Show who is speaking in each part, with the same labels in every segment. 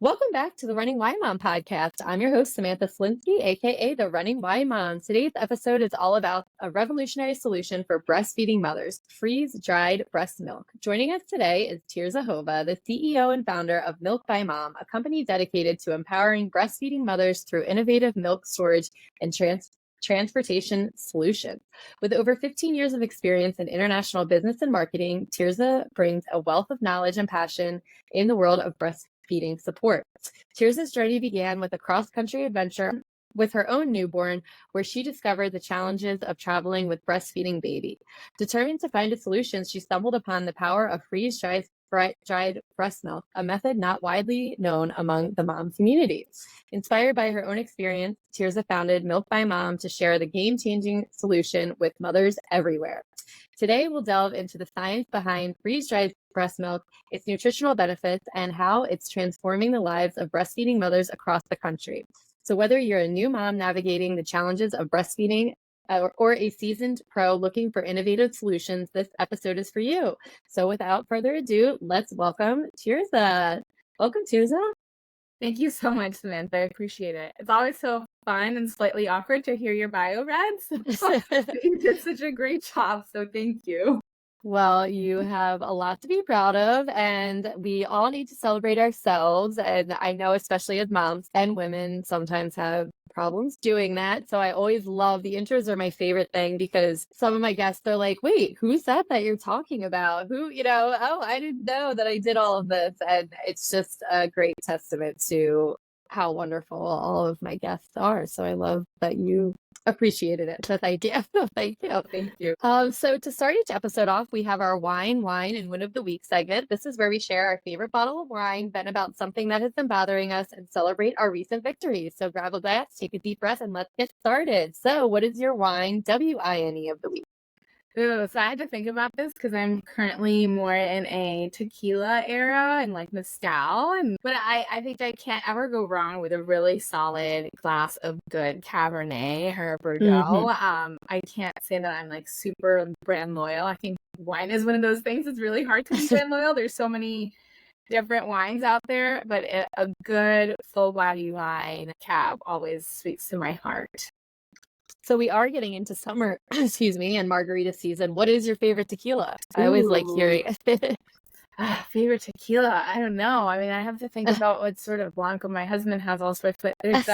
Speaker 1: Welcome back to the Running Y Mom podcast. I'm your host, Samantha Slinsky, aka the Running Y Mom. Today's episode is all about a revolutionary solution for breastfeeding mothers, freeze-dried breast milk. Joining us today is Tirza Hova, the CEO and founder of Milk by Mom, a company dedicated to empowering breastfeeding mothers through innovative milk storage and transportation solutions. With over 15 years of experience in international business and marketing, Tirza brings a wealth of knowledge and passion in the world of breastfeeding support. Tirza's journey began with a cross-country adventure with her own newborn, where she discovered the challenges of traveling with breastfeeding baby. Determined to find a solution, she stumbled upon the power of freeze-dried breast milk, a method not widely known among the mom community. Inspired by her own experience, Tirza founded Milk by Mom to share the game-changing solution with mothers everywhere. Today, we'll delve into the science behind freeze-dried breast milk, its nutritional benefits, and how it's transforming the lives of breastfeeding mothers across the country. So whether you're a new mom navigating the challenges of breastfeeding or a seasoned pro looking for innovative solutions, this episode is for you. So without further ado, let's welcome Tirza. Welcome, Tirza.
Speaker 2: Thank you so much, Samantha. I appreciate it. It's always so fun and slightly awkward to hear your bio read. So you did such a great job, so thank you.
Speaker 1: Well, you have a lot to be proud of, and we all need to celebrate ourselves. And I know, especially as moms and women, sometimes have problems doing that. So I always love the intros are my favorite thing because some of my guests are like, wait, who's that you're talking about? Who, oh, I didn't know that I did all of this. And it's just a great testament to how wonderful all of my guests are. So I love that you appreciated it. So thank you. Thank you.
Speaker 2: Thank you.
Speaker 1: So to start each episode off, we have our wine, and win of the week segment. This is where we share our favorite bottle of wine, vent about something that has been bothering us, and celebrate our recent victories. So grab a glass, take a deep breath, and let's get started. So what is your wine, WINE of the week?
Speaker 2: Ooh, so I had to think about this because I'm currently more in a tequila era and like mezcal. But I think I can't ever go wrong with a really solid glass of good Cabernet or Bordeaux. I can't say that I'm like super brand loyal. I think wine is one of those things. It's really hard to be brand loyal. There's so many different wines out there, but a good full body wine cab always speaks to my heart.
Speaker 1: So we are getting into summer, excuse me, and margarita season. What is your favorite tequila? I always like hearing it.
Speaker 2: Favorite tequila? I don't know. I mean, I have to think about what sort of Blanco my husband has all sorts, but there's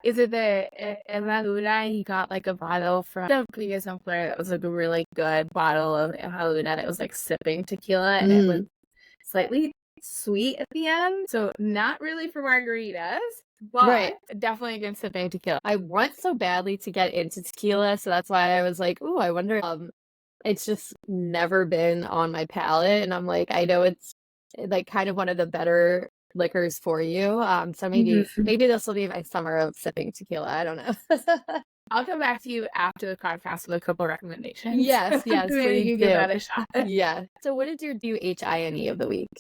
Speaker 2: is it the Herradura? He got like a bottle from the previous employer that was like a really good bottle of Herradura, and it was like sipping tequila, and it was slightly sweet at the end. So not really for margaritas, but definitely a good sipping tequila.
Speaker 1: I want so badly to get into tequila, so that's why I was like, "Ooh, I wonder." It's just never been on my palate, and I'm like, I know it's like kind of one of the better liquors for you. So maybe this will be my summer of sipping tequila. I don't know.
Speaker 2: I'll come back to you after the podcast with a couple recommendations.
Speaker 1: Yes, please
Speaker 2: you
Speaker 1: do.
Speaker 2: give that a shot.
Speaker 1: Yeah. So what is your WHINE of the week?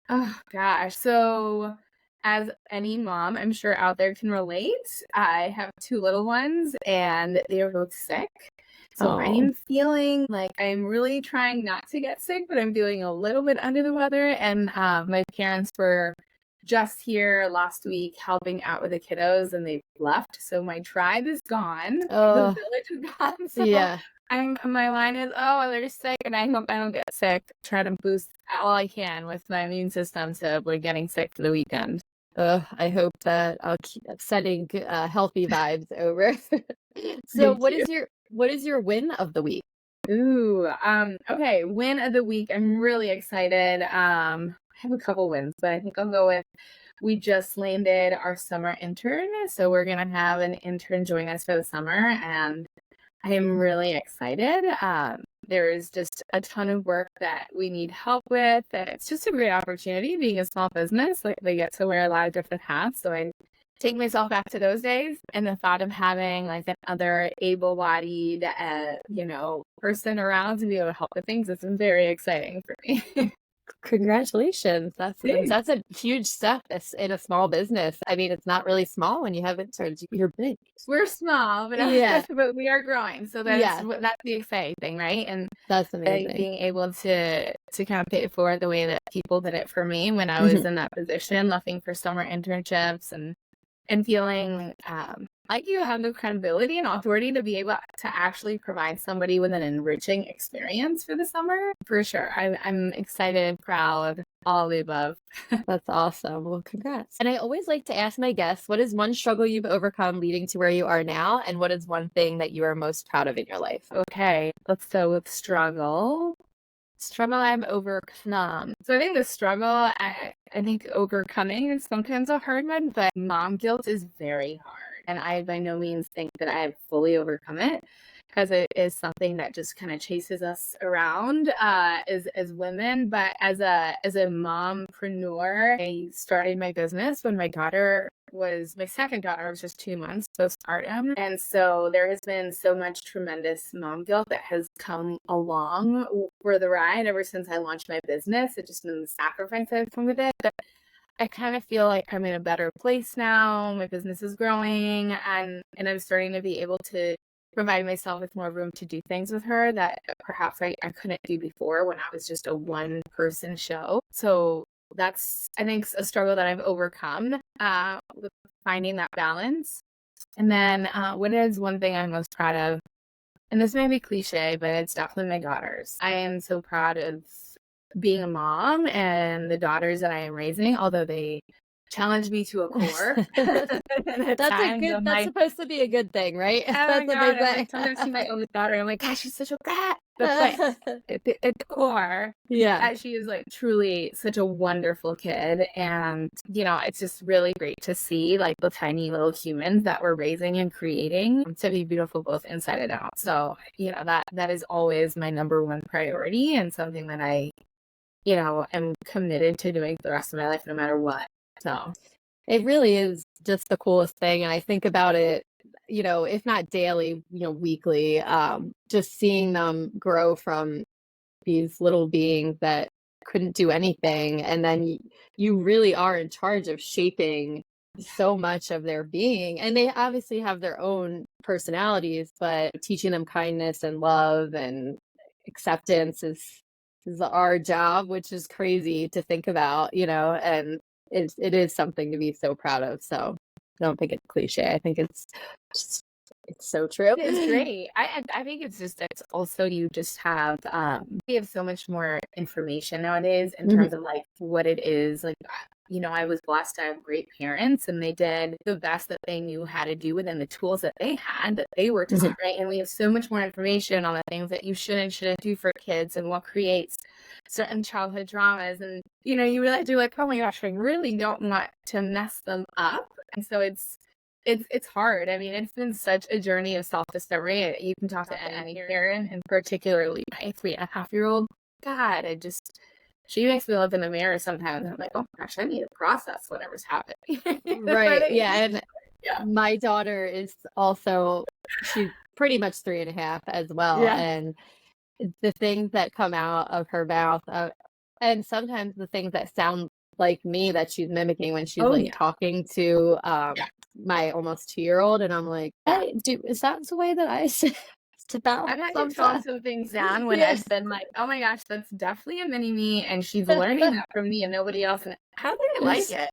Speaker 2: Oh gosh. So as any mom, I'm sure out there can relate. I have two little ones and they are both sick. So I'm feeling like I'm really trying not to get sick, but I'm feeling a little bit under the weather. And my parents were just here last week helping out with the kiddos and they left. So my tribe is gone. The village is gone. So
Speaker 1: yeah.
Speaker 2: My line is, oh, they're sick, and I hope I don't get sick. Try to boost all I can with my immune system to avoid getting sick for the weekend.
Speaker 1: I hope that I'll keep setting healthy vibes over. So what is your win of the week?
Speaker 2: Ooh, okay, win of the week. I'm really excited. I have a couple wins, but I think I'll go with we just landed our summer intern. So we're gonna have an intern join us for the summer, and I am really excited. There is just a ton of work that we need help with, and it's just a great opportunity being a small business. Like they get to wear a lot of different hats, so I take myself back to those days, and the thought of having like another able-bodied, person around to be able to help with things has been very exciting for me.
Speaker 1: Congratulations.
Speaker 2: Thanks.
Speaker 1: That's a huge step in a small business. I mean, it's not really small when you have interns. You're big.
Speaker 2: We're small, but
Speaker 1: Yeah.
Speaker 2: but we are growing. So
Speaker 1: Yeah.
Speaker 2: that's the exciting thing, right? And
Speaker 1: That's
Speaker 2: like
Speaker 1: amazing.
Speaker 2: being able to kind of pay it forward the way that people did it for me when I was
Speaker 1: Mhm.
Speaker 2: in that position, looking for summer internships and feeling like you have the credibility and authority to be able to actually provide somebody with an enriching experience for the summer. For sure. I'm excited, proud, all the above.
Speaker 1: That's awesome. Well, congrats. And I always like to ask my guests, what is one struggle you've overcome leading to where you are now? And what is one thing that you are most proud of in your life?
Speaker 2: Okay, let's go with struggle. Struggle I've overcome. So I think the struggle I think overcoming is sometimes a hard one, but mom guilt is very hard. And I by no means think that I have fully overcome it because it is something that just kind of chases us around as women. But as a mompreneur, I started my business when my second daughter was just 2 months postpartum. And so there has been so much tremendous mom guilt that has come along for the ride ever since I launched my business. It just been the sacrifice that come with it. But I kind of feel like I'm in a better place now. My business is growing and I'm starting to be able to provide myself with more room to do things with her that perhaps I couldn't do before when I was just a one person show. So that's, I think, a struggle that I've overcome with finding that balance. And then what is one thing I'm most proud of? And this may be cliche, but it's definitely my daughters. I am so proud of being a mom and the daughters that I am raising, although they challenge me to a core.
Speaker 1: That's supposed to be a good thing, right?
Speaker 2: Oh
Speaker 1: That's
Speaker 2: my
Speaker 1: what
Speaker 2: God,
Speaker 1: they
Speaker 2: I'm
Speaker 1: say.
Speaker 2: like, sometimes see my oldest daughter, I'm like, gosh, she's such a brat. But at the core,
Speaker 1: Yeah.
Speaker 2: she is like truly such a wonderful kid. And, it's just really great to see like the tiny little humans that we're raising and creating to be beautiful both inside and out. So, that is always my number one priority and something that I, am committed to doing the rest of my life no matter what. So
Speaker 1: It really is just the coolest thing. And I think about it, if not daily, weekly, just seeing them grow from these little beings that couldn't do anything. And then you really are in charge of shaping so much of their being. And they obviously have their own personalities, but teaching them kindness and love and acceptance is our job, which is crazy to think about, and it is something to be so proud of. So I don't think it's cliche. I think just, it's so true.
Speaker 2: it's great. I think it's also you just have we have so much more information nowadays in terms of like what it is. Like I was blessed to have great parents and they did the best that they knew how to do within the tools that they had that they were taught, right? And we have so much more information on the things that you should and shouldn't do for kids and what creates certain childhood traumas. And you realize you're like, oh my gosh, I really don't want to mess them up. And so it's hard. I mean, it's been such a journey of self-discovery. You can talk to any parent, and particularly my 3.5-year-old. God, she makes me look in the mirror sometimes. And I'm like, oh my gosh, I need to process whatever's happening.
Speaker 1: Right. Yeah. And my daughter is also, she's pretty much 3.5 as well.
Speaker 2: Yeah.
Speaker 1: And the things that come out of her mouth, and sometimes the things that sound like me that she's mimicking when she's talking to my almost 2-year-old, and I'm like, hey, is that the way that I say about
Speaker 2: I've had to tone some things down when I've been like, oh my gosh, that's definitely a mini me, and she's learning that from me and nobody else. And how do I like it?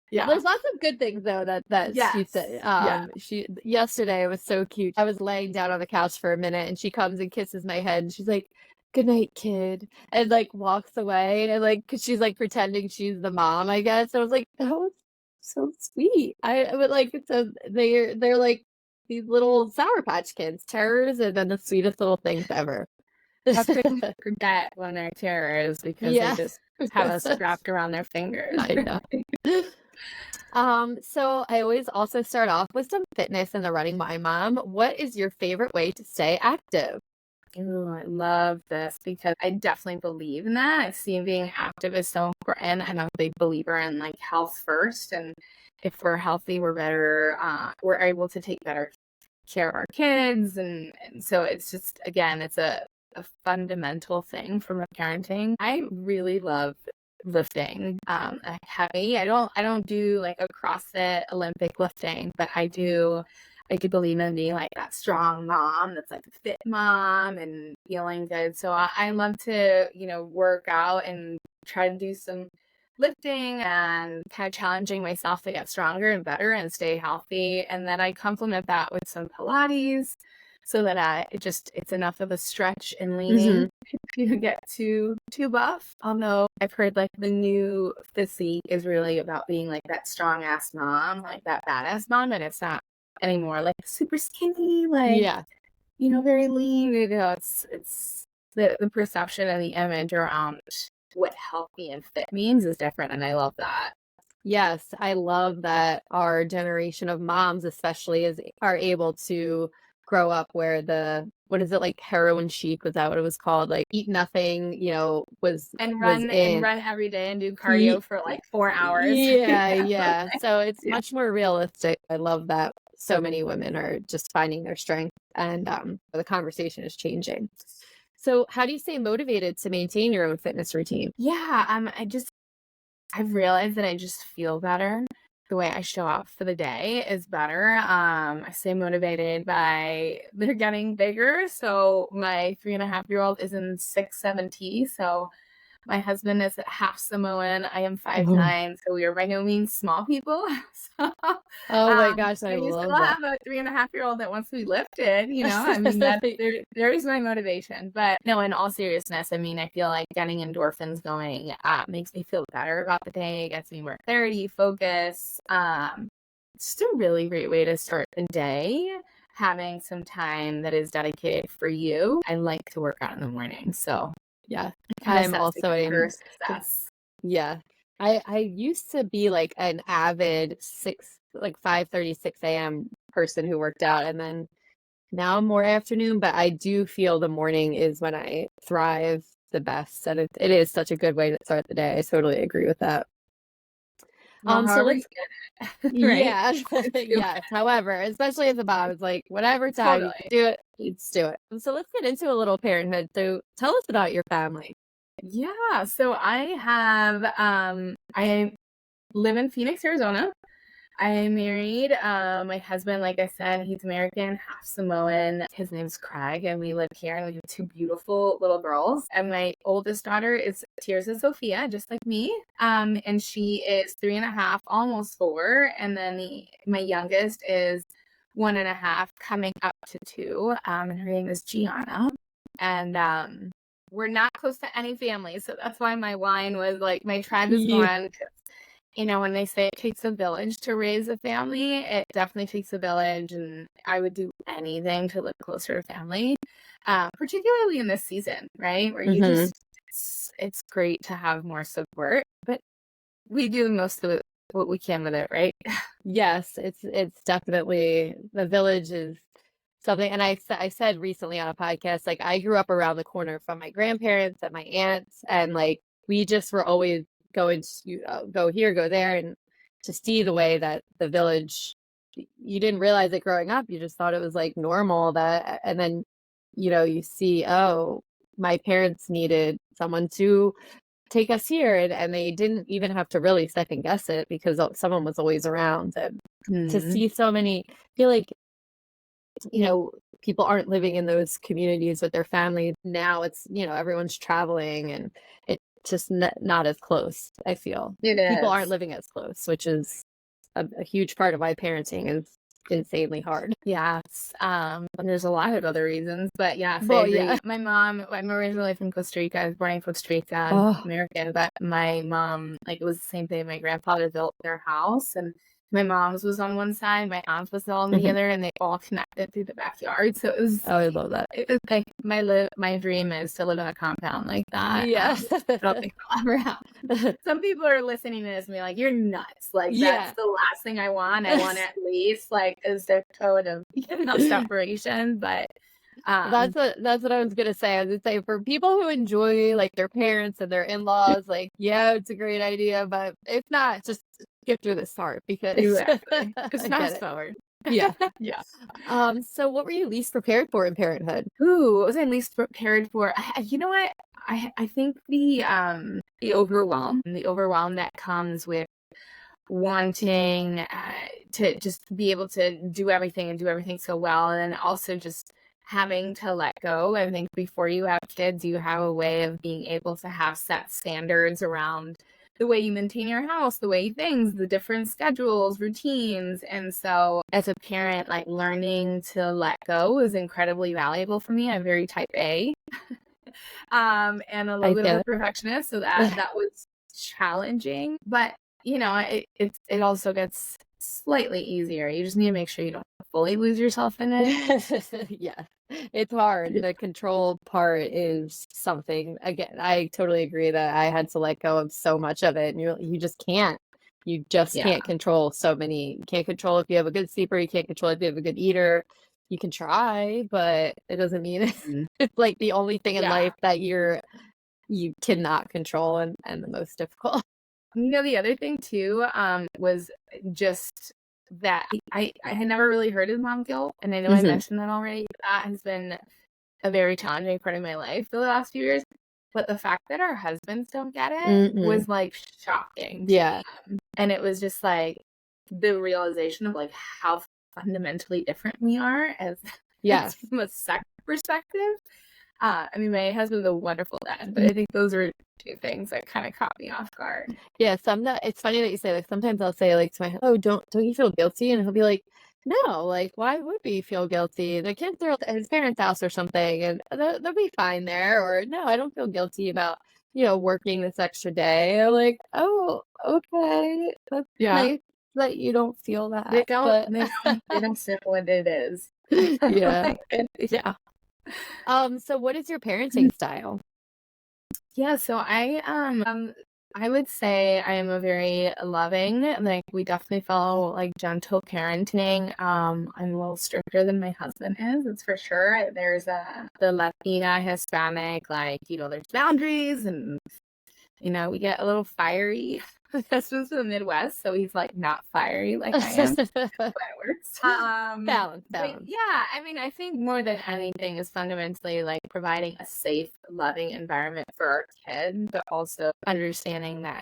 Speaker 1: Yeah. There's lots of good things though that she said. She yesterday was so cute. I was laying down on the couch for a minute and she comes and kisses my head and she's like, "Good night, kid," and like walks away and like 'cause she's like pretending she's the mom, I guess. I was like, that was so sweet. I would like so they're like these little Sour Patch Kids, terrors, and then the sweetest little things ever.
Speaker 2: How could you forget when they're terrors because they just have us strapped around their fingers?
Speaker 1: I know. So I always also start off with some fitness in the Running Wine Mom. What is your favorite way to stay active?
Speaker 2: Ooh, I love this because I definitely believe in that. I see being active is so important. I'm a big believer in like health first. And if we're healthy, we're better, we're able to take better care of our kids. And so it's just, again, it's a a fundamental thing from a parenting. I really love lifting, like heavy. I don't do like a CrossFit Olympic lifting, but I do believe in being like that strong mom that's like a fit mom and feeling good. So I love to, work out and try to do some lifting and kind of challenging myself to get stronger and better and stay healthy. And then I complement that with some Pilates so that it's enough of a stretch and leaning to get too buff. Although I've heard like the new physique is really about being like that strong ass mom, like that badass mom, and it's not anymore. Like super skinny, like
Speaker 1: Yeah.
Speaker 2: very lean. It's the perception and the image around what healthy and fit means is different, and I love that.
Speaker 1: Yes, I love that our generation of moms especially are able to grow up where what is it, like heroin chic, was that what it was called? Like eat nothing, was
Speaker 2: And
Speaker 1: was
Speaker 2: run
Speaker 1: in.
Speaker 2: every day and do
Speaker 1: Ye-
Speaker 2: cardio for like 4 hours.
Speaker 1: Yeah,
Speaker 2: Yeah.
Speaker 1: yeah. So it's
Speaker 2: Yeah.
Speaker 1: much more realistic. I love that so many women are just finding their strength, and the conversation is changing. So how do you stay motivated to maintain your own fitness routine?
Speaker 2: Yeah, I've realized that I just feel better. The way I show up for the day is better. I stay motivated by they're getting bigger. So my 3.5-year-old is in 6-7T. So my husband is half Samoan. I am 5'9", so we are by no means small people. So,
Speaker 1: Oh my gosh, I
Speaker 2: but you
Speaker 1: love
Speaker 2: still
Speaker 1: that.
Speaker 2: have a 3.5-year-old that wants to be lifted, I mean, there's my motivation. But no, in all seriousness, I mean, I feel like getting endorphins going makes me feel better about the day, gets me more clarity, focus. It's just a really great way to start the day, having some time that is dedicated for you. I like to work out in the morning, so
Speaker 1: Yeah,
Speaker 2: kind of
Speaker 1: I'm
Speaker 2: sets
Speaker 1: also
Speaker 2: the
Speaker 1: a
Speaker 2: for success.
Speaker 1: yeah. I used to be like an avid 5:30, 6 a.m. person who worked out, and then now I'm more afternoon, but I do feel the morning is when I thrive the best, and it is such a good way to start the day. I totally agree with that.
Speaker 2: Well,
Speaker 1: So
Speaker 2: however you
Speaker 1: let's
Speaker 2: get it, right?
Speaker 1: Yeah,
Speaker 2: Let's do
Speaker 1: yes. However, especially as a mom, it's like whatever
Speaker 2: it.
Speaker 1: time you can
Speaker 2: Totally.
Speaker 1: do it, let's do it. So let's get into a little parenthood. So tell us about your family.
Speaker 2: Yeah. So I live in Phoenix, Arizona. I am married. My husband, like I said, he's American, half Samoan. His name's Craig, and we live here, and we have two beautiful little girls. And my oldest daughter is Tirza Sophia, just like me. And she is 3.5, almost 4. And then my youngest is 1.5, coming up to 2. And her name is Gianna. And we're not close to any family, so that's why my line was like my tribe is
Speaker 1: Yeah.
Speaker 2: one. When they say it takes a village to raise a family, it definitely takes a village, and I would do anything to live closer to family, particularly in this season, right? Where you
Speaker 1: hmm
Speaker 2: it's great to have more support, but we do most of what we can with it, right?
Speaker 1: Yes, it's definitely the village is something. And I said recently on a podcast, like I grew up around the corner from my grandparents and my aunts, and like we just were always going to go here, go there, and to see the way that the village. You didn't realize it growing up. You just thought it was like normal that, and then you see, oh, my parents needed someone to take us here, and they didn't even have to really second guess it because someone was always around. And to
Speaker 2: Mhm.
Speaker 1: see so many, I feel like people aren't living in those communities with their family now. It's everyone's traveling, and it's just not as close. I feel
Speaker 2: It
Speaker 1: people aren't
Speaker 2: is.
Speaker 1: living as close, which is a huge part of why parenting is insanely hard.
Speaker 2: Yes. And there's a lot of other reasons, but yes, I
Speaker 1: Well, yeah.
Speaker 2: agree. My mom, I'm originally from Costa Rica. I was born in Costa Rica,
Speaker 1: Oh,
Speaker 2: American, but my mom, like, it was the same thing. My grandfather built their house, and my mom's was on one side, my aunt's was on the other, and they all connected through the backyard. So
Speaker 1: oh, I love that.
Speaker 2: it was like my dream is to live in a compound like that.
Speaker 1: Yeah.
Speaker 2: I don't think I'll ever have. Some people are listening to this and be like, "You're nuts!" Like
Speaker 1: Yeah.
Speaker 2: that's the last thing I want. I want at least like a zip code of separation. But
Speaker 1: That's what I was gonna say. I was gonna say for people who enjoy like their parents and their in-laws, like yeah, it's a great idea, but if not, just get through this part because
Speaker 2: exactly, just
Speaker 1: I get
Speaker 2: fast
Speaker 1: it.
Speaker 2: forward.
Speaker 1: Yeah.
Speaker 2: Yeah.
Speaker 1: So what were you least prepared for in parenthood?
Speaker 2: Ooh, what was I least prepared for? You know what? I think the overwhelm that comes with wanting to just be able to do everything and do everything so well, and then also just having to let go. I think before you have kids, you have a way of being able to have set standards around the way you maintain your house, the way things, the different schedules, routines. And so as a parent, like learning to let go is incredibly valuable for me. I'm very type A. And a
Speaker 1: I
Speaker 2: little bit of
Speaker 1: get
Speaker 2: a perfectionist, so that was challenging. But it also gets slightly easier. You just need to make sure you don't fully lose yourself in it.
Speaker 1: it. Yeah. It's hard. The control part is something. Again, I totally agree that I had to let go of so much of it, and you just can't. You just
Speaker 2: Yeah.
Speaker 1: can't control so many. You can't control if you have a good sleeper. You can't control if you have a good eater. You can try, but it doesn't mean
Speaker 2: Mhm.
Speaker 1: it's like the only thing in
Speaker 2: Yeah.
Speaker 1: life that you cannot control and the most difficult.
Speaker 2: The other thing too, was just that I had never really heard of mom guilt, and I know I
Speaker 1: Mhm.
Speaker 2: mentioned that already. That has been a very challenging part of my life for the last few years. But the fact that our husbands don't get it
Speaker 1: Mhm.
Speaker 2: was like shocking to
Speaker 1: Yeah.
Speaker 2: me. And it was just like the realization of like how fundamentally different we are as,
Speaker 1: Yeah.
Speaker 2: as from a sex perspective. I mean, my husband's a wonderful dad, but I think those are two things that kind of caught me off guard.
Speaker 1: Yeah, it's funny that you say, like, sometimes I'll say, like, to my "Oh, don't you feel guilty?" And he'll be like, "No, like, why would we feel guilty? The kids are at his parents' house or something, and they'll be fine there," or, "No, I don't feel guilty about, working this extra day." I'm like, "Oh, okay. That's
Speaker 2: Yeah.
Speaker 1: nice that you don't feel
Speaker 2: They
Speaker 1: that."
Speaker 2: don't
Speaker 1: But
Speaker 2: they don't sit what it is.
Speaker 1: yeah.
Speaker 2: Like, yeah.
Speaker 1: So what is your parenting style?
Speaker 2: Yeah, so I would say I am a very loving, like we definitely follow like gentle parenting. I'm a little stricter than my husband is, that's for sure. There's the Latina Hispanic, like, there's boundaries and we get a little fiery. This was the Midwest, so he's like not fiery like I am. Works.
Speaker 1: Balance,
Speaker 2: But
Speaker 1: balance.
Speaker 2: yeah, I mean, I think more than anything is fundamentally like providing a safe, loving environment for our kid, but also understanding that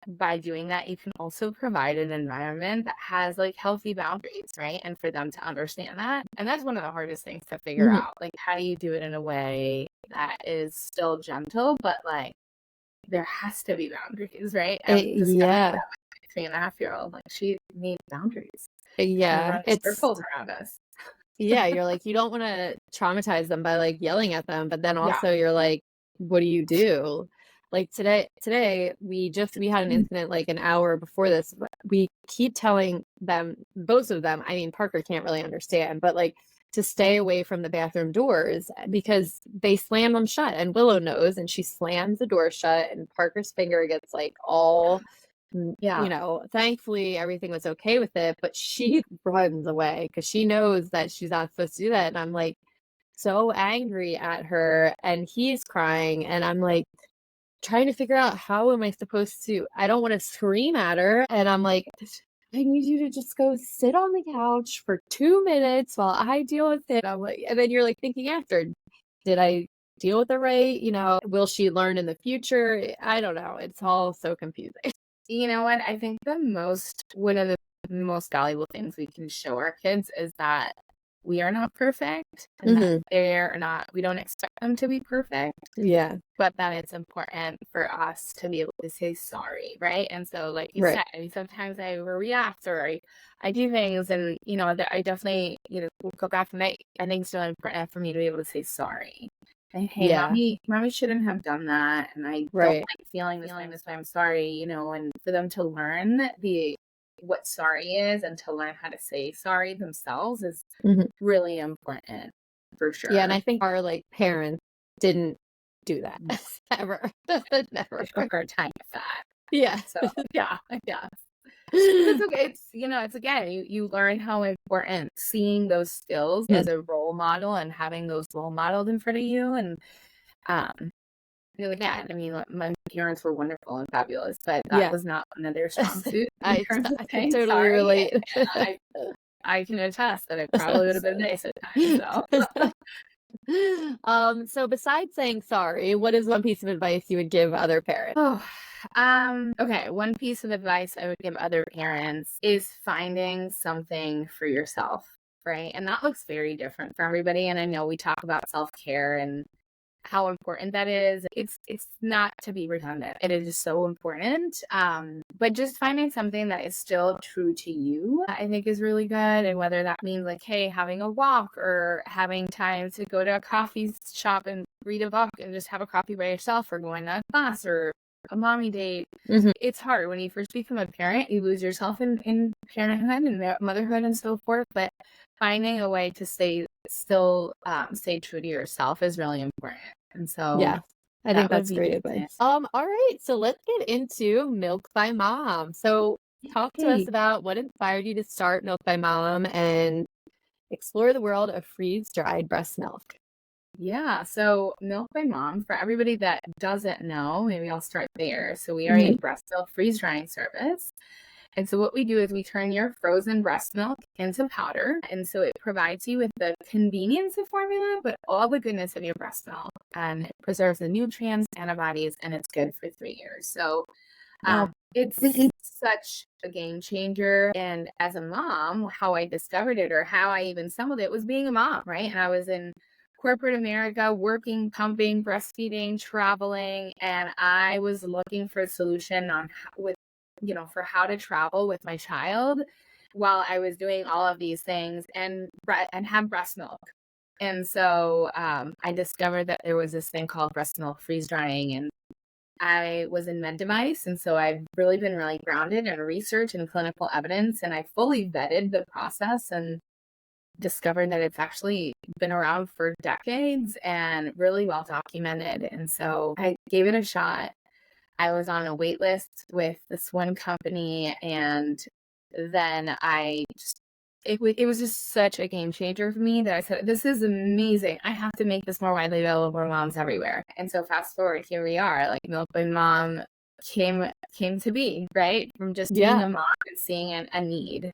Speaker 2: by doing that, you can also provide an environment that has like healthy boundaries, right? And for them to understand that. And that's one of the hardest things to figure
Speaker 1: Mhm.
Speaker 2: out. Like, how do you do it in a way that is still gentle, but like there has to be boundaries, right? I'm discovering that
Speaker 1: Yeah.
Speaker 2: with my 3.5-year-old, like she needs boundaries. Kind of
Speaker 1: Yeah,
Speaker 2: run
Speaker 1: it's
Speaker 2: circles around us.
Speaker 1: yeah, you're like, you don't wanna traumatize them by, like, yelling at them, but then
Speaker 2: Yeah.
Speaker 1: also you're like, "What do you do?" Like, today, we had an incident, like, an hour before this, but we keep telling them both of them, I mean, Parker can't really understand, but, like, to stay away from the bathroom doors, because they slam them shut, and Willow knows, and she slams the door shut, and Parker's finger gets, like, all
Speaker 2: Yeah.
Speaker 1: thankfully everything was okay with it, but she runs away because she knows that she's not supposed to do that. And I'm like so angry at her, and he's crying, and I'm like trying to figure out how am I supposed to, I don't want to scream at her. And I'm like, I need you to just go sit on the couch for 2 minutes while I deal with it. I'm like, and then you're like thinking after, did I deal with it right? Will she learn in the future? I don't know. It's all so confusing.
Speaker 2: You know what? I think one of the most valuable things we can show our kids is that we are not perfect and that
Speaker 1: Hmm.
Speaker 2: we don't expect them to be perfect,
Speaker 1: Yeah.
Speaker 2: but that it's important for us to be able to say sorry, right? And so, like you
Speaker 1: Right.
Speaker 2: said, I mean, sometimes I overreact or I do things, and I definitely will go back and I think it's really important for me to be able to say sorry. And hey,
Speaker 1: Yeah.
Speaker 2: mommy shouldn't have done that, and I don't
Speaker 1: Right.
Speaker 2: like feeling this way. I'm sorry, and for them to learn what sorry is and to learn how to say sorry themselves is
Speaker 1: Mhm.
Speaker 2: really important for
Speaker 1: Yeah, and
Speaker 2: sure.
Speaker 1: I think our, like, parents didn't do that ever. Never.
Speaker 2: It took our time with that.
Speaker 1: Yeah.
Speaker 2: So yeah, yeah. But it's okay. It's again, you learn how important seeing those skills
Speaker 1: Mhm.
Speaker 2: as a role model and having those role modeled in front of you. And um, again, I mean, my parents were wonderful and fabulous, but that
Speaker 1: Yeah.
Speaker 2: was not one of their strong suits in
Speaker 1: I
Speaker 2: terms of
Speaker 1: I can
Speaker 2: saying
Speaker 1: totally
Speaker 2: sorry.
Speaker 1: relate.
Speaker 2: And I can attest that it probably would have been nice at times. So.
Speaker 1: So besides saying sorry, what is one piece of advice you would give other parents?
Speaker 2: Oh, okay. One piece of advice I would give other parents is finding something for yourself, right? And that looks very different for everybody. And I know we talk about self-care and how important that is. It's not to be redundant. It is so important. But just finding something that is still true to you, I think is really good. And whether that means like, hey, having a walk or having time to go to a coffee shop and read a book and just have a coffee by yourself, or going to a class or a mommy date.
Speaker 1: Mhm.
Speaker 2: It's hard when you first become a parent. You lose yourself in parenthood and motherhood and so forth. But finding a way to stay true to yourself is really important. And so
Speaker 1: Yeah, I think
Speaker 2: that would
Speaker 1: that's
Speaker 2: be
Speaker 1: great
Speaker 2: it.
Speaker 1: advice. All right, so let's get into Milk by Mom. So talk to us
Speaker 2: Yay.
Speaker 1: about what inspired you to start Milk by Mom and explore the world of freeze-dried breast milk.
Speaker 2: Yeah. So Milk by Mom, for everybody that doesn't know, maybe I'll start there. So we are a breast milk freeze drying service. And so what we do is we turn your frozen breast milk into powder. And so it provides you with the convenience of formula, but all the goodness of your breast milk. And it preserves the nutrients, antibodies, and it's good for 3 years. So
Speaker 1: Wow.
Speaker 2: it's such a game changer. And as a mom, how I discovered it or how I even stumbled it was being a mom, right? And I was in corporate America, working, pumping, breastfeeding, traveling, and I was looking for a solution on for how to travel with my child while I was doing all of these things and have breast milk. And so I discovered that there was this thing called breast milk freeze drying, and I was in med device. And so I've really been really grounded in research and clinical evidence. And I fully vetted the process and discovered that it's actually been around for decades and really well documented. And so I gave it a shot. I was on a wait list with this one company, and then it was just such a game changer for me that I said, this is amazing. I have to make this more widely available for moms everywhere. And so fast forward, here we are, like Milk by Mom came to be, right? From just being a mom and seeing a need.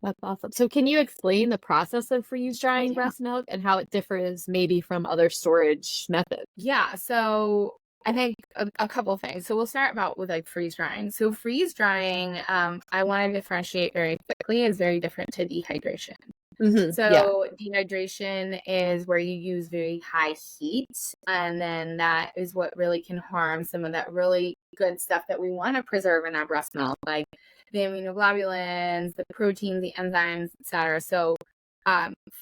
Speaker 1: That's awesome. So can you explain the process of freeze drying
Speaker 2: Yeah.
Speaker 1: breast milk and how it differs maybe from other storage methods?
Speaker 2: Yeah. So I think a couple of things. So we'll start with like freeze drying. So freeze drying, I want to differentiate very quickly, is very different to dehydration.
Speaker 1: Yeah.
Speaker 2: So dehydration is where you use very high heat, and then that is what really can harm some of that really good stuff that we want to preserve in our breast milk, like the immunoglobulins, the proteins, the enzymes, etc. So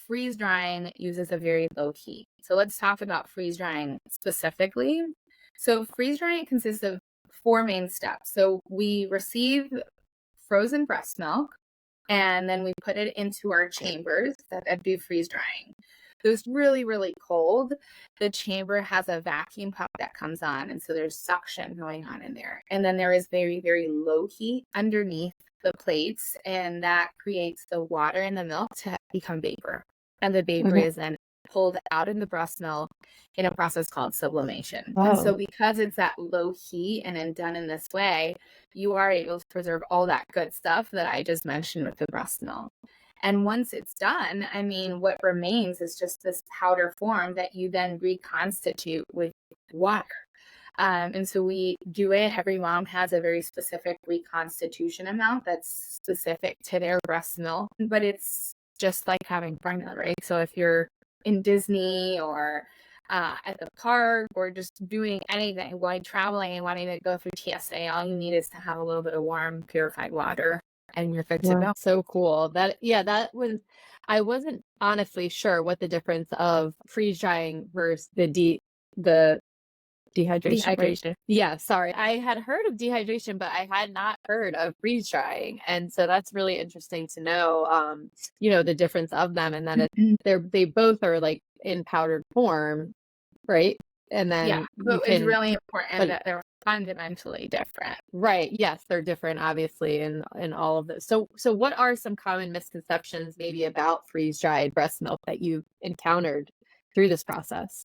Speaker 2: freeze drying uses a very low heat. So let's talk about freeze drying specifically. So freeze drying consists of 4 main steps. So we receive frozen breast milk, and then we put it into our chambers that do freeze drying. So it's really, really cold. The chamber has a vacuum pump that comes on, and so there's suction going on in there. And then there is very, very low heat underneath the plates, and that creates the water in the milk to become vapor. And the vapor is then pulled out in the breast milk in a process called sublimation.
Speaker 1: Wow.
Speaker 2: And so because it's that low heat and then done in this way, you are able to preserve all that good stuff that I just mentioned with the breast milk. And once it's done, I mean, what remains is just this powder form that you then reconstitute with water. And so we do it. Every mom has a very specific reconstitution amount that's specific to their breast milk, but it's just like having formula, right? So if you're in Disney or at the park or just doing anything, like traveling and wanting to go through TSA, all you need is to have a little bit of warm, purified water, and you're good to go.
Speaker 1: So cool. I wasn't honestly sure what the difference of freeze drying versus the dehydration.
Speaker 2: Dehydration.
Speaker 1: Yeah, sorry. I had heard of dehydration, but I had not heard of freeze drying. And so that's really interesting to know, the difference of them, and that they both are like in powdered form, right? And then
Speaker 2: it's really important that they're fundamentally different.
Speaker 1: Right. Yes, they're different, obviously, in all of this. So what are some common misconceptions maybe about freeze-dried breast milk that you've encountered through this process?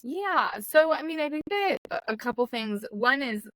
Speaker 2: Yeah. So, I mean, I think that a couple things. One is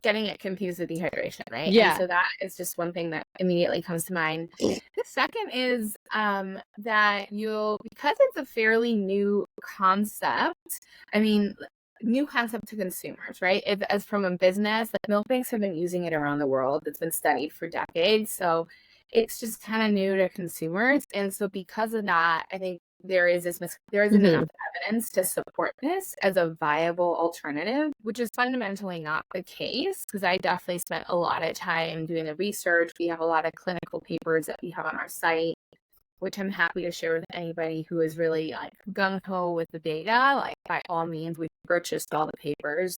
Speaker 2: getting it confused with dehydration, right?
Speaker 1: Yeah.
Speaker 2: And so that is just one thing that immediately comes to mind. The second is that because it's a fairly new concept, I mean, new concept to consumers, right? As from a business, like milk banks have been using it around the world. It's been studied for decades. So it's just kind of new to consumers. And so because of that, I think there isn't enough evidence to support this as a viable alternative, which is fundamentally not the case, because I definitely spent a lot of time doing the research. We have a lot of clinical papers that we have on our site, which I'm happy to share with anybody who is really like gung-ho with the data. Like, by all means, we've purchased all the papers.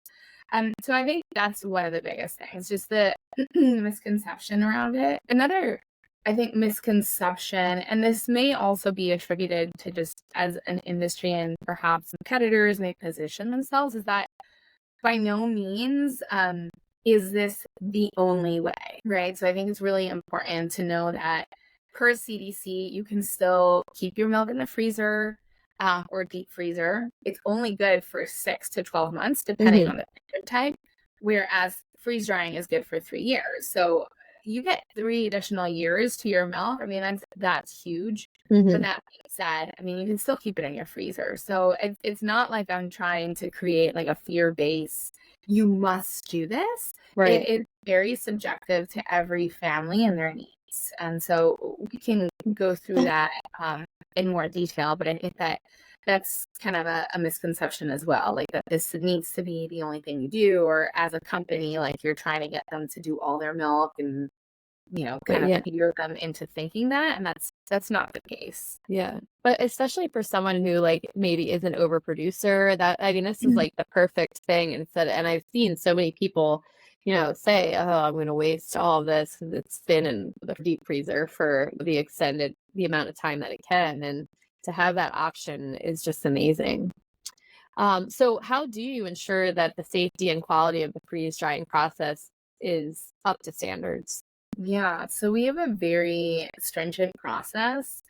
Speaker 2: So I think that's one of the biggest things, just the misconception around it. Another, I think, misconception, and this may also be attributed to just as an industry and perhaps competitors may position themselves, is that by no means is this the only way, right? So I think it's really important to know that per CDC, you can still keep your milk in the freezer or deep freezer. It's only good for 6 to 12 months, depending on the type, whereas freeze drying is good for 3 years. So you get 3 additional years to your milk. I mean, that's huge. But that being said, I mean, you can still keep it in your freezer. So it's not like I'm trying to create like a fear base. You must do this.
Speaker 1: Right.
Speaker 2: It is very subjective to every family and their needs. And so we can go through that in more detail, but I think that's kind of a misconception as well, like that this needs to be the only thing you do, or as a company, like you're trying to get them to do all their milk and, kind of fear them into thinking that, and that's not the case.
Speaker 1: Yeah. But especially for someone who like maybe is an overproducer, that I mean, this is like the perfect thing. And I've seen so many people, say, oh, I'm going to waste all of this because it's been in the deep freezer for the amount of time that it can. And to have that option is just amazing. So how do you ensure that the safety and quality of the freeze drying process is up to standards?
Speaker 2: Yeah, so we have a very stringent process.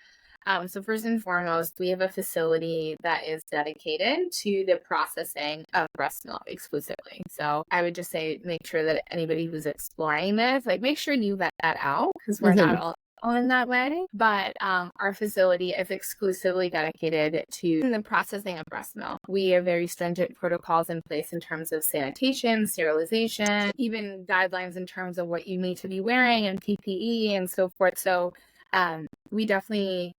Speaker 2: So first and foremost, we have a facility that is dedicated to the processing of breast milk exclusively. So I would just say, make sure that anybody who's exploring this, like, make sure you vet that out, because we're not all in that way. But our facility is exclusively dedicated to the processing of breast milk. We have very stringent protocols in place in terms of sanitation, sterilization, even guidelines in terms of what you need to be wearing and PPE and so forth. So we definitely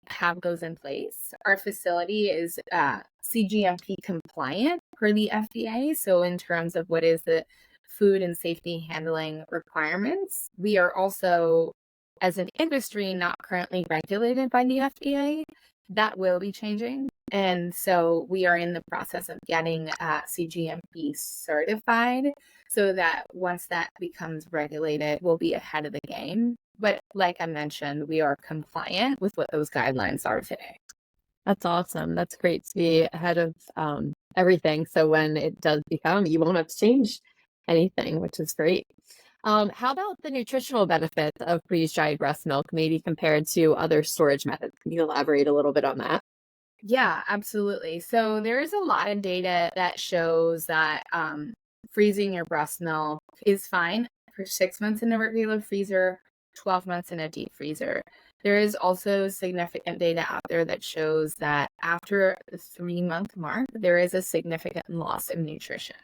Speaker 2: have those in place. Our facility is CGMP compliant per the FDA. So in terms of what is the food and safety handling requirements, we are also, as an industry, not currently regulated by the FDA. That will be changing. And so we are in the process of getting CGMP certified, so that once that becomes regulated, we'll be ahead of the game. But like I mentioned, we are compliant with what those guidelines are today.
Speaker 1: That's awesome. That's great to be ahead of everything. So when it does become, you won't have to change anything, which is great. How about the nutritional benefits of freeze-dried breast milk, maybe compared to other storage methods? Can you elaborate a little bit on that?
Speaker 2: Yeah, absolutely. So there is a lot of data that shows that freezing your breast milk is fine for 6 months in a regular freezer, 12 months in a deep freezer. There is also significant data out there that shows that after the 3-month mark, there is a significant loss in nutrition.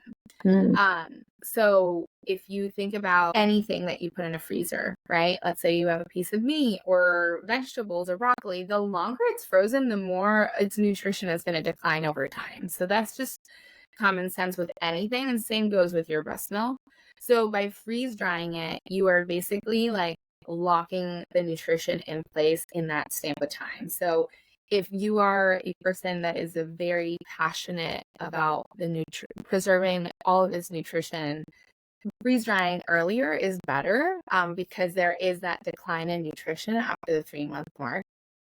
Speaker 2: So if you think about anything that you put in a freezer, right? Let's say you have a piece of meat or vegetables or broccoli, the longer it's frozen, the more its nutrition is going to decline over time. So that's just common sense with anything, and same goes with your breast milk. So by freeze drying it, you are basically like locking the nutrition in place in that stamp of time. So if you are a person that is very passionate about preserving all of its nutrition, freeze drying earlier is better because there is that decline in nutrition after the 3-month mark.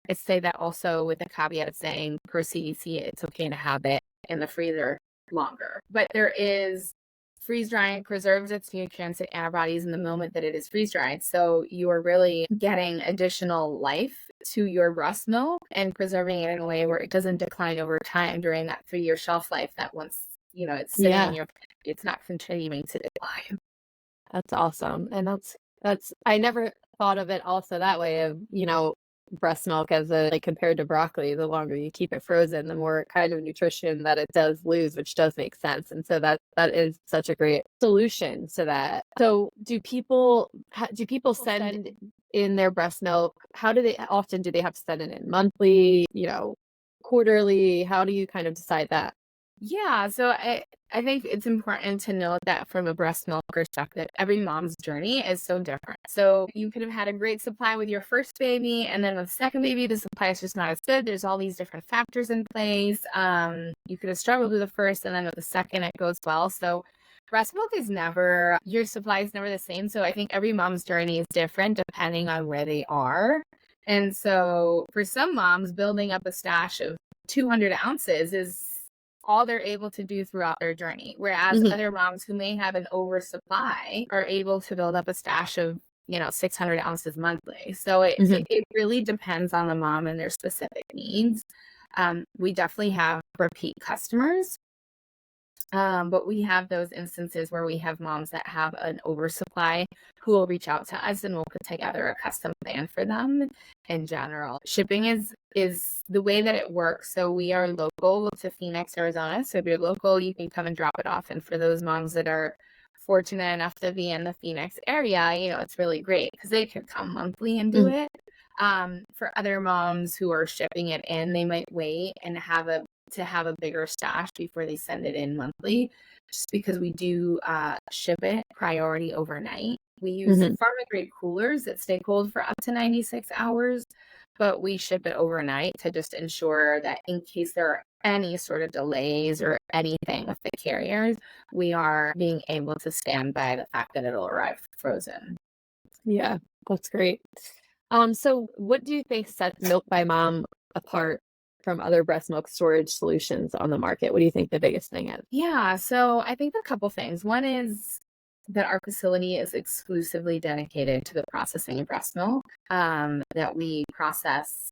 Speaker 2: I say that also with the caveat of saying per CDC, it's okay to have it in the freezer longer. But there is freeze drying preserves its nutrients and antibodies in the moment that it is freeze dried. So you are really getting additional life to your breast milk and preserving it in a way where it doesn't decline over time during that 3-year shelf life that once, it's sitting in your, it's not continuing to decline.
Speaker 1: That's awesome. And that's I never thought of it also that way of, breast milk as a like compared to broccoli, the longer you keep it frozen, the more kind of nutrition that it does lose, which does make sense. And so that is such a great solution to that. So do people send in their breast milk? How often do they have to send it in? Monthly, quarterly? How do you kind of decide that?
Speaker 2: Yeah, so I think it's important to note that from a breast milk perspective, every mom's journey is so different. So you could have had a great supply with your first baby, and then with the second baby, the supply is just not as good. There's all these different factors in place. You could have struggled with the first, and then with the second, it goes well. So breast milk is never, your supply is never the same. So I think every mom's journey is different depending on where they are. And so for some moms, building up a stash of 200 ounces is all they're able to do throughout their journey. Whereas other moms who may have an oversupply are able to build up a stash of, 600 ounces monthly. So it really depends on the mom and their specific needs. We definitely have repeat customers. But we have those instances where we have moms that have an oversupply who will reach out to us and we'll put together a custom plan for them in general. Shipping is the way that it works. So we are local to Phoenix, Arizona. So if you're local, you can come and drop it off. And for those moms that are fortunate enough to be in the Phoenix area, it's really great because they could come monthly and do it. For other moms who are shipping it in, they might wait and have a bigger stash before they send it in monthly, just because we do ship it priority overnight. We use pharma grade coolers that stay cold for up to 96 hours, but we ship it overnight to just ensure that in case there are any sort of delays or anything with the carriers, we are being able to stand by the fact that it'll arrive frozen.
Speaker 1: Yeah, that's great. So what do you think sets Milk by Mom apart from other breast milk storage solutions on the market? What do you think the biggest thing is?
Speaker 2: Yeah, so I think a couple things. One is that our facility is exclusively dedicated to the processing of breast milk, that we process.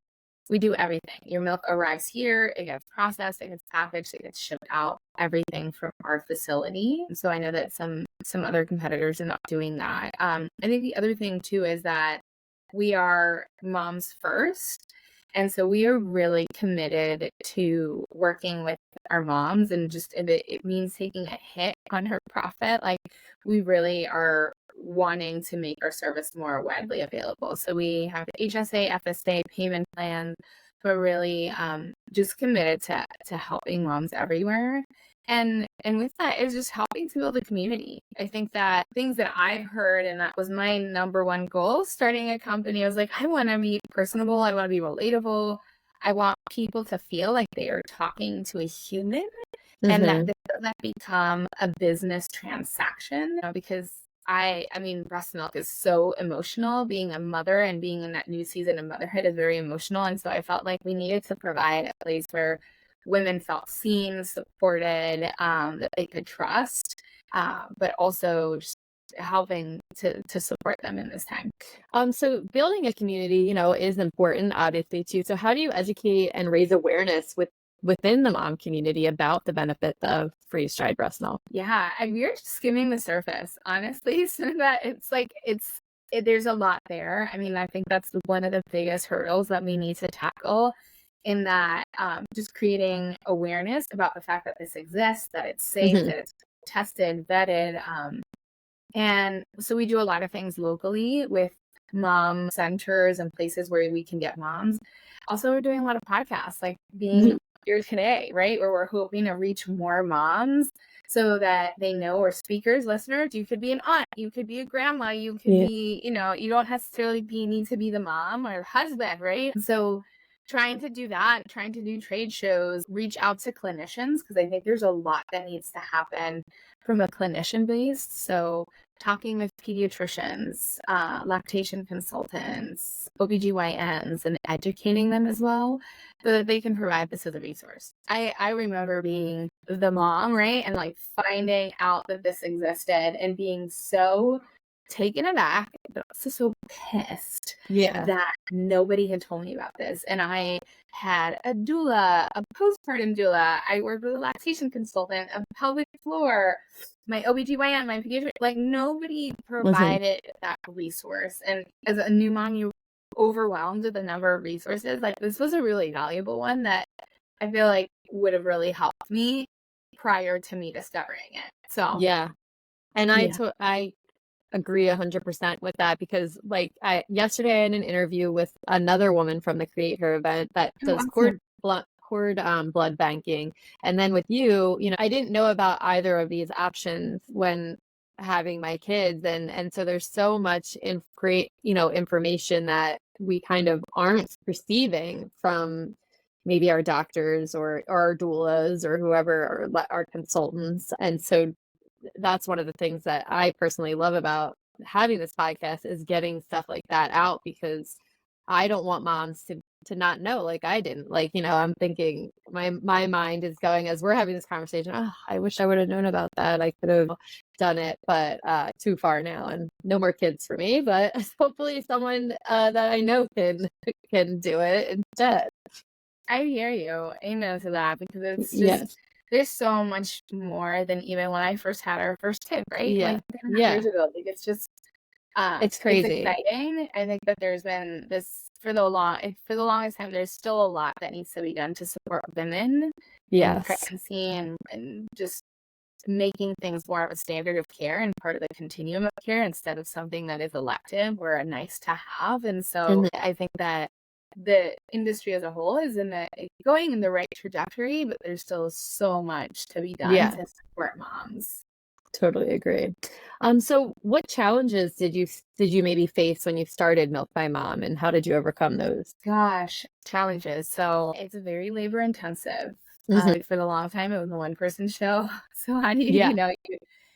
Speaker 2: We do everything. Your milk arrives here, it gets processed, it gets packaged, it gets shipped out, everything from our facility. So I know that some other competitors are not doing that. I think the other thing too is that we are moms first. And so we are really committed to working with our moms, and just if it means taking a hit on her profit, like we really are wanting to make our service more widely available. So we have HSA, FSA payment plans. We're really just committed to helping moms everywhere. And with that is just helping to build a community. I think that things that I've heard, and that was my number one goal starting a company, I was like, I want to be personable, I want to be relatable. I want people to feel like they are talking to a human and that this doesn't become a business transaction, because I mean, breast milk is so emotional. Being a mother and being in that new season of motherhood is very emotional. And so I felt like we needed to provide a place where women felt seen, supported, that they could trust, but also just helping to support them in this time.
Speaker 1: So building a community, is important, obviously, too. So how do you educate and raise awareness within the mom community about the benefits of freeze-dried breast milk?
Speaker 2: Yeah, we're just skimming the surface, honestly, so that there's a lot there. I mean, I think that's one of the biggest hurdles that we need to tackle, in that just creating awareness about the fact that this exists, that it's safe, that it's tested, vetted. And so we do a lot of things locally with mom centers and places where we can get moms. Also, we're doing a lot of podcasts, like being here today, right? Where we're hoping to reach more moms so that they know we're speakers, listeners. You could be an aunt, you could be a grandma, you could be, you don't necessarily need to be the mom or husband, right? So trying to do that, trying to do trade shows, reach out to clinicians, because I think there's a lot that needs to happen from a clinician base. So talking with pediatricians, lactation consultants, OBGYNs, and educating them as well, so that they can provide this as a resource. I remember being the mom, right? And like finding out that this existed and being so taken aback, but also so pissed that nobody had told me about this. And I had a doula, a postpartum doula. I worked with a lactation consultant, a pelvic floor, my OBGYN, my pediatrician, like nobody
Speaker 1: Mhm.
Speaker 2: provided that resource. And as a new mom, you're overwhelmed with the number of resources. Like this was a really valuable one that I feel like would have really helped me prior to me discovering it. So
Speaker 1: Yeah. And
Speaker 2: yeah.
Speaker 1: I agree 100% with that because like yesterday I had an interview with another woman from the Create Her event that
Speaker 2: Oh,
Speaker 1: does
Speaker 2: awesome.
Speaker 1: blood banking. And then with you, I didn't know about either of these options when having my kids. And so there's so much great, information that we kind of aren't receiving from maybe our doctors or our doulas or whoever, or our consultants. And so that's one of the things that I personally love about having this podcast is getting stuff like that out, because I don't want moms to not know, like I didn't. Like, I'm thinking my mind is going as we're having this conversation, oh, I wish I would have known about that. I could have done it, but too far now and no more kids for me. But hopefully someone that I know can do it instead.
Speaker 2: I hear you. Amen to that because it's just
Speaker 1: Yes.
Speaker 2: there's so much more than even when I first had our first kid, right?
Speaker 1: Yeah.
Speaker 2: Like 10
Speaker 1: Yeah.
Speaker 2: years ago. Like it's just
Speaker 1: It's
Speaker 2: it's
Speaker 1: crazy.
Speaker 2: exciting. I think that there's been this for the longest time there's still a lot that needs to be done to support women in
Speaker 1: Yes.
Speaker 2: pregnancy and just making things more of a standard of care and part of the continuum of care instead of something that is elective or a nice to have. And so
Speaker 1: Mhm.
Speaker 2: I think that the industry as a whole is going in the right trajectory, but there's still so much to be done
Speaker 1: Yeah.
Speaker 2: to support moms.
Speaker 1: Totally agree. So what challenges did you maybe face when you started Milk by Mom, and how did you overcome those?
Speaker 2: Gosh, challenges. So it's very labor intensive.
Speaker 1: Mhm.
Speaker 2: For the long time, it was a one person show. So how do
Speaker 1: Yeah.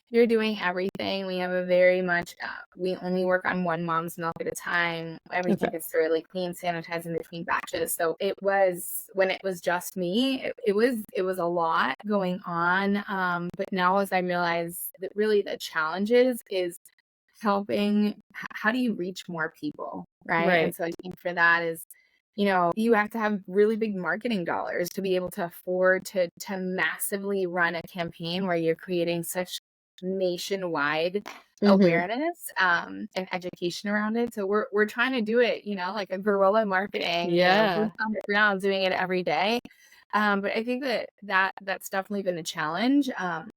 Speaker 2: you're doing everything. We have a very much, we only work on one mom's milk at a time. Everything
Speaker 1: Okay.
Speaker 2: gets thoroughly clean, sanitized in between batches. So when it was just me, it was a lot going on. But now as I realize that really the challenges is helping, how do you reach more people, right? And
Speaker 1: Right.
Speaker 2: so I think for that is, you have to have really big marketing dollars to be able to afford to massively run a campaign where you're creating such nationwide
Speaker 1: Mhm.
Speaker 2: awareness and education around it. So we're trying to do it, like a guerrilla marketing,
Speaker 1: Yeah.
Speaker 2: boots on the ground, doing it every day. But I think that's definitely been a challenge.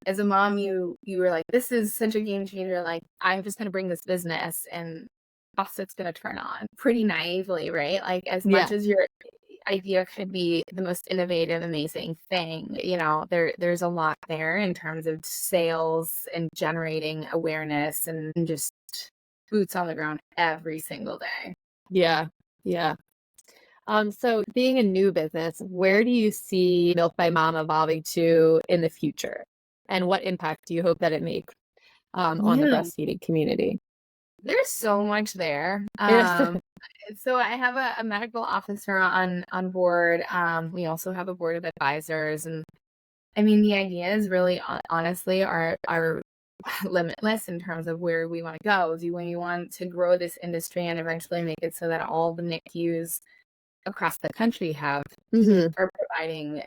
Speaker 2: As a mom, you were like, this is such a game changer. Like, I'm just gonna bring this business and faucet's gonna turn on pretty naively, right? Like, as much
Speaker 1: Yeah.
Speaker 2: as your idea could be the most innovative, amazing thing, there's a lot there in terms of sales and generating awareness and just boots on the ground every single day.
Speaker 1: Yeah. Yeah. So being a new business, where do you see Milk by Mom evolving to in the future? And what impact do you hope that it makes on the
Speaker 2: Yeah.
Speaker 1: breastfeeding community?
Speaker 2: There's so much there.
Speaker 1: Yes.
Speaker 2: So I have a medical officer on board. We also have a board of advisors, and I mean the ideas really honestly are limitless in terms of where we want to go. Do we want to grow this industry and eventually make it so that all the NICUs across the country
Speaker 1: Hmm.
Speaker 2: are providing,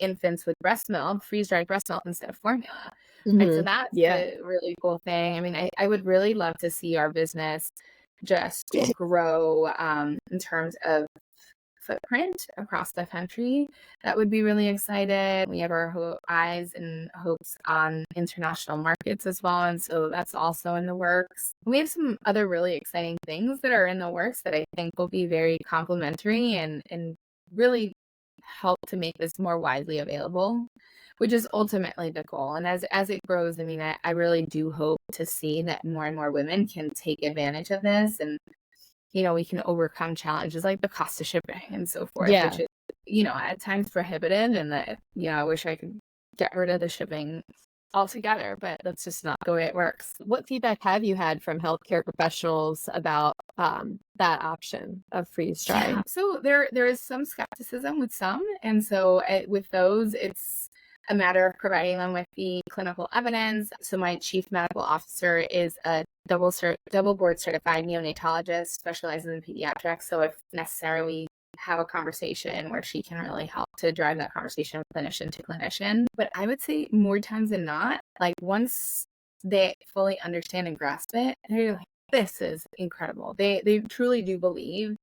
Speaker 2: infants with breast milk, freeze-dried breast milk instead of formula. Right, so
Speaker 1: Hmm.
Speaker 2: that's
Speaker 1: Yeah.
Speaker 2: the really cool thing. I mean, I would really love to see our business just grow, in terms of footprint across the country. That would be really excited. We have our eyes and hopes on international markets as well, and so that's also in the works. We have some other really exciting things that are in the works that I think will be very complementary and really help to make this more widely available, which is ultimately the goal. And as it grows, I mean, I really do hope to see that more and more women can take advantage of this, and we can overcome challenges like the cost of shipping and so forth, which
Speaker 1: Yeah.
Speaker 2: is, at times prohibitive, and that, I wish I could get rid of the shipping altogether, but that's just not the way it works.
Speaker 1: What feedback have you had from healthcare professionals about that option of freeze
Speaker 2: Yeah,
Speaker 1: drying?
Speaker 2: so there is some skepticism with some, and so with those, it's a matter of providing them with the clinical evidence. So my chief medical officer is a double board certified neonatologist, specializes in pediatrics. So if necessary, have a conversation where she can really help to drive that conversation clinician to clinician. But I would say more times than not, like once they fully understand and grasp it, they're like, this is incredible. They truly do believe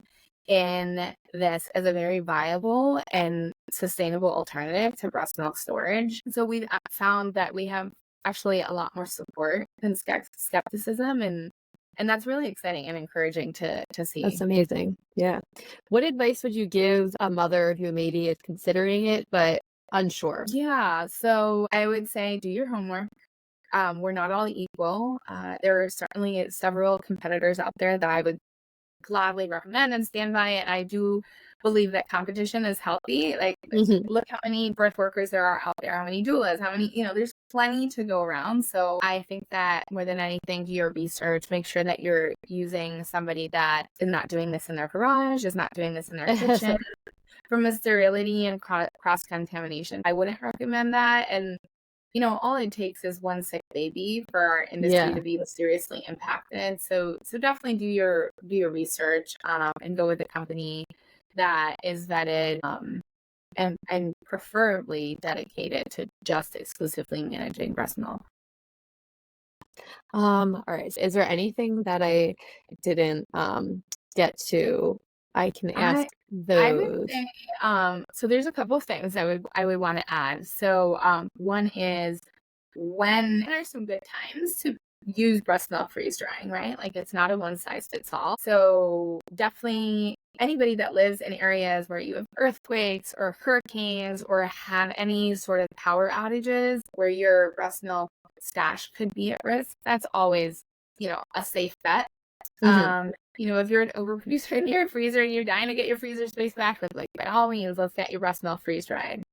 Speaker 2: in this as a very viable and sustainable alternative to breast milk storage. So we've found that we have actually a lot more support than skepticism, and that's really exciting and encouraging to see.
Speaker 1: That's amazing. Yeah. What advice would you give a mother who maybe is considering it but unsure?
Speaker 2: Yeah, so I would say do your homework. We're not all equal. There are certainly several competitors out there that I would gladly recommend and stand by it. I do believe that competition is healthy. Like,
Speaker 1: Hmm.
Speaker 2: look how many birth workers there are out there, how many doulas, how many, there's plenty to go around. So I think that more than anything, do your research, make sure that you're using somebody that is not doing this in their garage, is not doing this in their kitchen. From a sterility and cross contamination, I wouldn't recommend that. And all it takes is one sick baby for our industry
Speaker 1: Yeah.
Speaker 2: to be seriously impacted. So definitely do your research, and go with a company that is vetted, and preferably dedicated to just exclusively managing breast milk.
Speaker 1: All right. Is there anything that I didn't get to? I can ask
Speaker 2: I would
Speaker 1: those.
Speaker 2: say, so there's a couple of things I would want to add. So, one is when are some good times to use breast milk freeze drying, right? Like it's not a one size fits all. So definitely anybody that lives in areas where you have earthquakes or hurricanes or have any sort of power outages where your breast milk stash could be at risk, that's always, a safe bet.
Speaker 1: Hmm.
Speaker 2: If you're an overproducer in your freezer and you're dying to get your freezer space back, like by all means, let's get your breast milk freeze dried.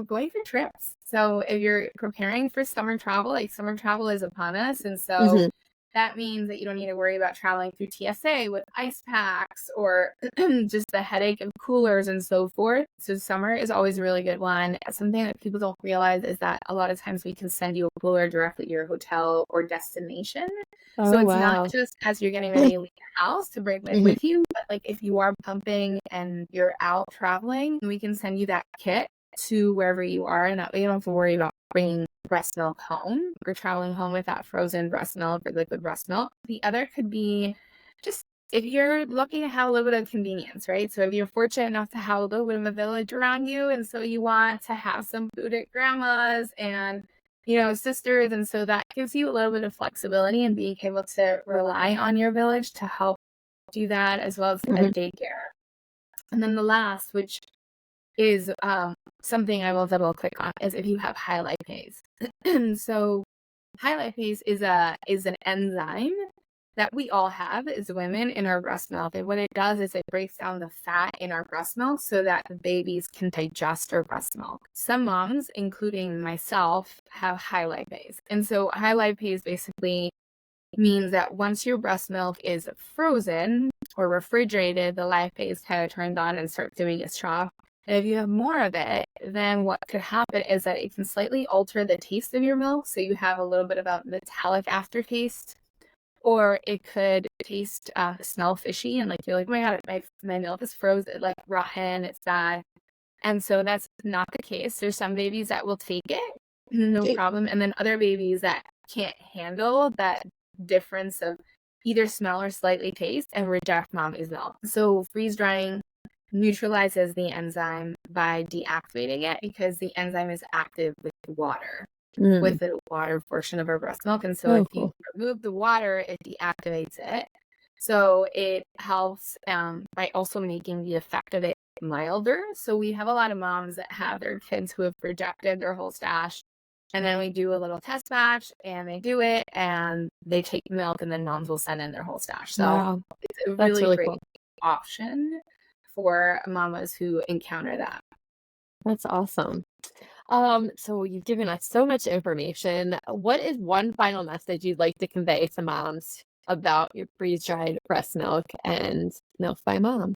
Speaker 2: Going for trips. So if you're preparing for summer travel, like summer travel is upon us, and so
Speaker 1: Hmm.
Speaker 2: that means that you don't need to worry about traveling through TSA with ice packs or just the headache of coolers and so forth. So summer is always a really good one. Something that people don't realize is that a lot of times we can send you a cooler directly to your hotel or destination. So
Speaker 1: Oh,
Speaker 2: it's not
Speaker 1: wow.
Speaker 2: just as you're getting ready to leave your house to bring it
Speaker 1: Hmm.
Speaker 2: with you, but like if you are pumping and you're out traveling, we can send you that kit to wherever you are, and that way you don't have to worry about bringing breast milk home or traveling home with that frozen breast milk or liquid breast milk. The other could be just if you're looking to have a little bit of convenience, right? So if you're fortunate enough to have a little bit of a village around you, and so you want to have some food at grandma's and sisters, and so that gives you a little bit of flexibility and being able to rely on your village to help do that, as well as a
Speaker 1: Hmm.
Speaker 2: daycare. And then the last, which is something I will double click on, is if you have high lipase. So high lipase is an enzyme that we all have as women in our breast milk. And what it does is it breaks down the fat in our breast milk so that the babies can digest our breast milk. Some moms, including myself, have high lipase. And so high lipase basically means that once your breast milk is frozen or refrigerated, the lipase kind of turns on and starts doing its job. And if you have more of it, then what could happen is that it can slightly alter the taste of your milk. So you have a little bit of a metallic aftertaste, or it could taste, smell fishy. And like, you're like, oh my God, my milk is frozen, like rotten, it's bad. And so that's not the case. There's some babies that will take it, no problem. And then other babies that can't handle that difference of either smell or slightly taste and reject mommy's milk. So freeze drying neutralizes the enzyme by deactivating it because the enzyme is active with water,
Speaker 1: Mm.
Speaker 2: with the water portion of our breast milk. And so if
Speaker 1: Oh,
Speaker 2: you
Speaker 1: cool.
Speaker 2: remove the water, it deactivates it. So it helps, by also making the effect of it milder. So we have a lot of moms that have their kids who have rejected their whole stash. And then we do a little test batch and they do it and they take milk, and then moms will send in their whole stash. So
Speaker 1: Wow.
Speaker 2: it's a
Speaker 1: That's
Speaker 2: really
Speaker 1: really
Speaker 2: great
Speaker 1: cool.
Speaker 2: option for mamas who encounter that.
Speaker 1: That's awesome. So you've given us so much information. What is one final message you'd like to convey to moms about your freeze-dried breast milk and Milk by Mom?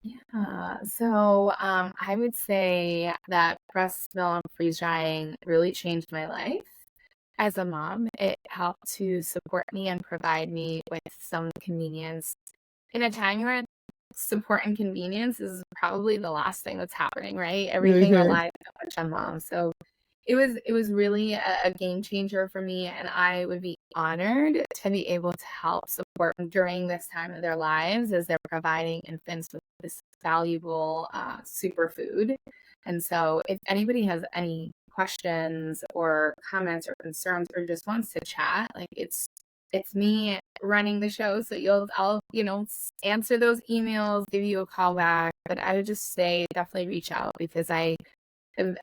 Speaker 2: Yeah. So I would say that breast milk freeze drying really changed my life. As a mom, it helped to support me and provide me with some convenience in a time where support and convenience is probably the last thing that's happening, right? Everything
Speaker 1: Mhm.
Speaker 2: relies so much on mom. So it was really a game changer for me, and I would be honored to be able to help support them during this time of their lives as they're providing infants with this valuable superfood. And so, if anybody has any questions or comments or concerns or just wants to chat, like it's me running the show, so I'll answer those emails, give you a call back. But I would just say definitely reach out because I have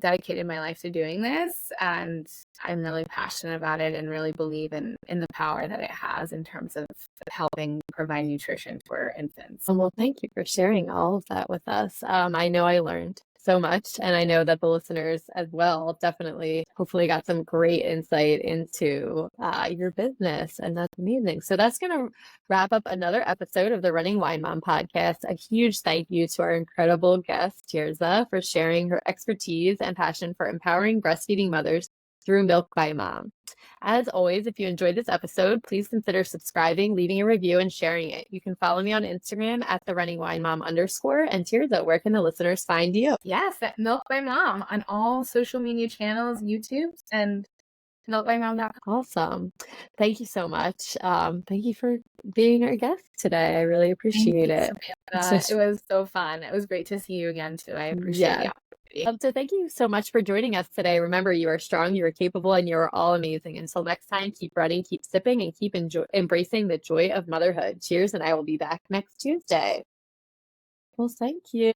Speaker 2: dedicated my life to doing this, and I'm really passionate about it and really believe in the power that it has in terms of helping provide nutrition for infants.
Speaker 1: Well, thank you for sharing all of that with us. I know I learned so much, and I know that the listeners as well definitely, hopefully, got some great insight into your business, and that's amazing. So that's going to wrap up another episode of the Running Wine Mom podcast. A huge thank you to our incredible guest, Tirza, for sharing her expertise and passion for empowering breastfeeding mothers through Milk by Mom. As always, if you enjoyed this episode, please consider subscribing, leaving a review, and sharing it. You can follow me on Instagram at the Running Wine Mom _ and Tirza, where can the listeners find you?
Speaker 2: Yes, at Milk by Mom on all social media channels, YouTube and milkbymom.com.
Speaker 1: Awesome. Thank you so much. Thank you for being our guest today. I really
Speaker 2: Thank
Speaker 1: appreciate
Speaker 2: you,
Speaker 1: it.
Speaker 2: Samantha. It was so fun. It was great to see you again too. I appreciate
Speaker 1: Yeah.
Speaker 2: the opportunity.
Speaker 1: So thank you so much for joining us today. Remember, you are strong, you are capable, and you are all amazing. Until next time, keep running, keep sipping, and keep embracing the joy of motherhood. Cheers, and I will be back next Tuesday. Well, thank you.